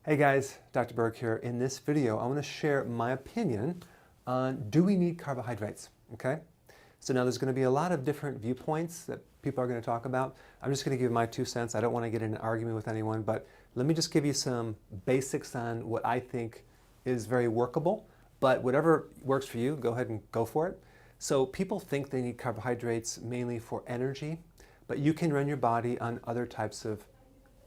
Hey guys, Dr. Berg here. In this video, I want to share my opinion on do we need carbohydrates, okay? So now there's going to be a lot of different viewpoints that people are going to talk about. I'm just going to give my 2 cents. I don't want to get in an argument with anyone, but let me just give you some basics on what I think is very workable. But whatever works for you, go ahead and go for it. So people think they need carbohydrates mainly for energy, but you can run your body on other types of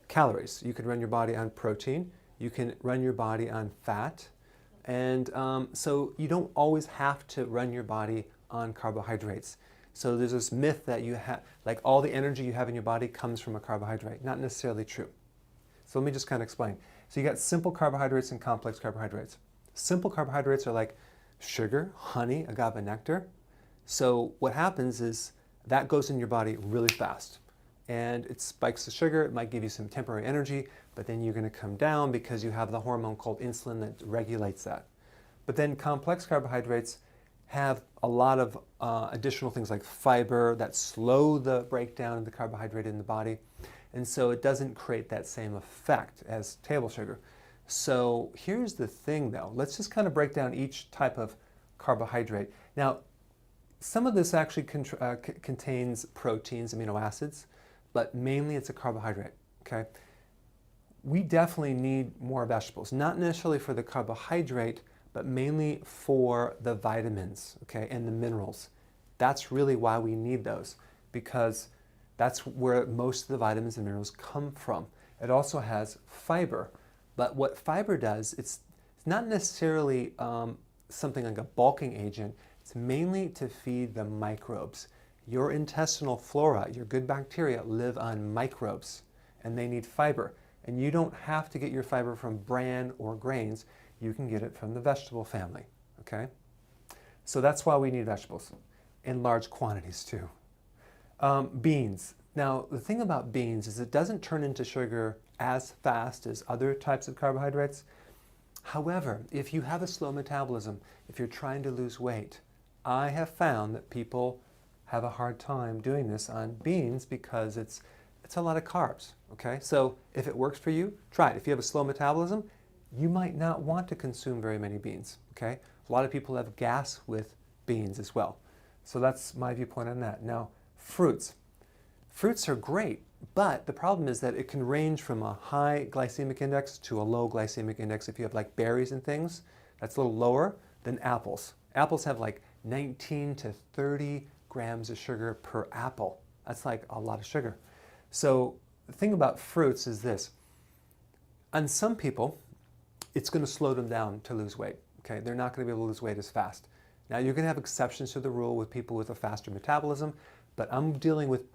calories. You can run your body on protein. You can run your body on fat. And so you don't always have to run your body on carbohydrates. So there's this myth that you have, like all the energy you have in your body comes from a carbohydrate. Not necessarily true. So let me just kind of explain. So you got simple carbohydrates and complex carbohydrates. Simple carbohydrates are like sugar, honey, agave nectar. So what happens is that goes in your body really fast. And it spikes the sugar, it might give you some temporary energy, but then you're going to come down because you have the hormone called insulin that regulates that. But then complex carbohydrates have a lot of additional things like fiber that slow the breakdown of the carbohydrate in the body. And so it doesn't create that same effect as table sugar. So here's the thing though, let's just kind of break down each type of carbohydrate. Now, some of this actually contains proteins, amino acids, but mainly it's a carbohydrate, okay? We definitely need more vegetables, not necessarily for the carbohydrate, but mainly for the vitamins, okay, and the minerals. That's really why we need those, because that's where most of the vitamins and minerals come from. It also has fiber, but what fiber does, it's not necessarily something like a bulking agent. It's mainly to feed the microbes. Your intestinal flora, your good bacteria, live on microbes, and they need fiber. And you don't have to get your fiber from bran or grains. You can get it from the vegetable family, okay? So that's why we need vegetables, in large quantities too. Beans. Now, the thing about beans is it doesn't turn into sugar as fast as other types of carbohydrates. However, if you have a slow metabolism, if you're trying to lose weight, I have found that people have a hard time doing this on beans because it's a lot of carbs, okay? So if it works for you, try it. If you have a slow metabolism, you might not want to consume very many beans, okay? A lot of people have gas with beans as well. So that's my viewpoint on that. Now, fruits. Fruits are great, but the problem is that it can range from a high glycemic index to a low glycemic index. If you have like berries and things, that's a little lower than apples. Apples have like 19 to 30 grams of sugar per apple. That's like a lot of sugar. So the thing about fruits is this. On some people, it's going to slow them down to lose weight. Okay, they're not going to be able to lose weight as fast. Now you're going to have exceptions to the rule with people with a faster metabolism, but I'm dealing with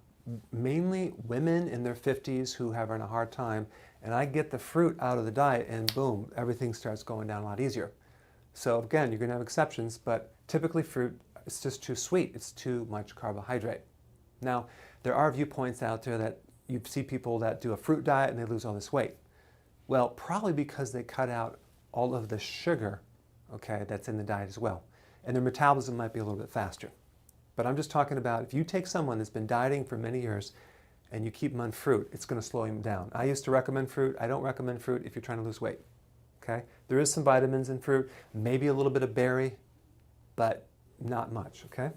mainly women in their 50s who are having a hard time, and I get the fruit out of the diet and boom, everything starts going down a lot easier. So again, you're going to have exceptions, but typically fruit, it's just too sweet. It's too much carbohydrate. Now, there are viewpoints out there that you see people that do a fruit diet and they lose all this weight. Well, probably because they cut out all of the sugar, okay, that's in the diet as well. And their metabolism might be a little bit faster. But I'm just talking about if you take someone that's been dieting for many years and you keep them on fruit, it's going to slow them down. I used to recommend fruit. I don't recommend fruit if you're trying to lose weight, okay? There is some vitamins in fruit, maybe a little bit of berry, but not much, okay?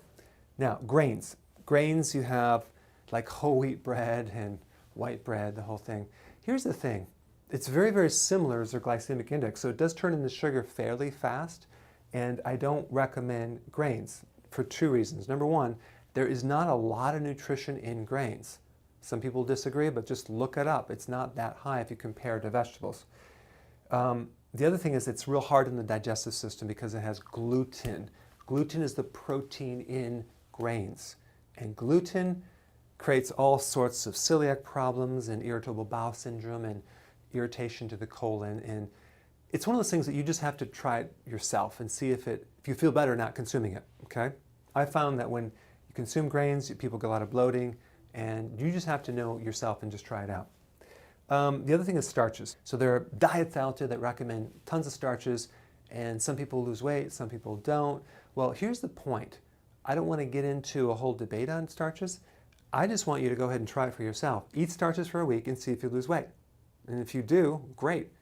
Now, grains. Grains, you have like whole wheat bread and white bread, the whole thing. Here's the thing. It's very, very similar as their glycemic index, so it does turn into sugar fairly fast, and I don't recommend grains for 2 reasons. Number one, there is not a lot of nutrition in grains. Some people disagree, but just look it up. It's not that high if you compare it to vegetables. The other thing is it's real hard in the digestive system because it has gluten. Gluten is the protein in grains, and gluten creates all sorts of celiac problems and irritable bowel syndrome and irritation to the colon, and it's one of those things that you just have to try it yourself and see if you feel better not consuming it, okay? I found that when you consume grains, people get a lot of bloating, and you just have to know yourself and just try it out. The other thing is starches. So there are diets out there that recommend tons of starches, and some people lose weight, some people don't. Well, here's the point. I don't want to get into a whole debate on starches. I just want you to go ahead and try it for yourself. Eat starches for a week and see if you lose weight. And if you do, great.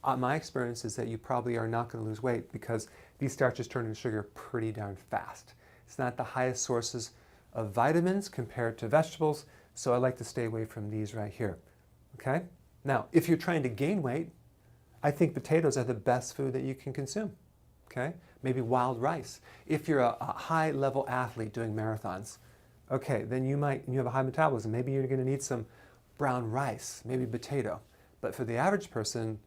my experience is that you probably are not going to lose weight because these starches turn into sugar pretty darn fast. It's not the highest sources of vitamins compared to vegetables, so I like to stay away from these right here. Okay? Now, if you're trying to gain weight, I think potatoes are the best food that you can consume. Okay? Maybe wild rice. If you're a high-level athlete doing marathons, okay, then you have a high metabolism. Maybe you're going to need some brown rice, maybe potato. But for the average person,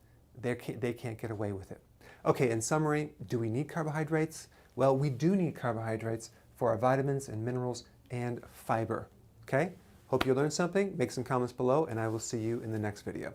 they can't get away with it. Okay, in summary, do we need carbohydrates? Well, we do need carbohydrates for our vitamins and minerals and fiber. Okay? Hope you learned something. Make some comments below, and I will see you in the next video.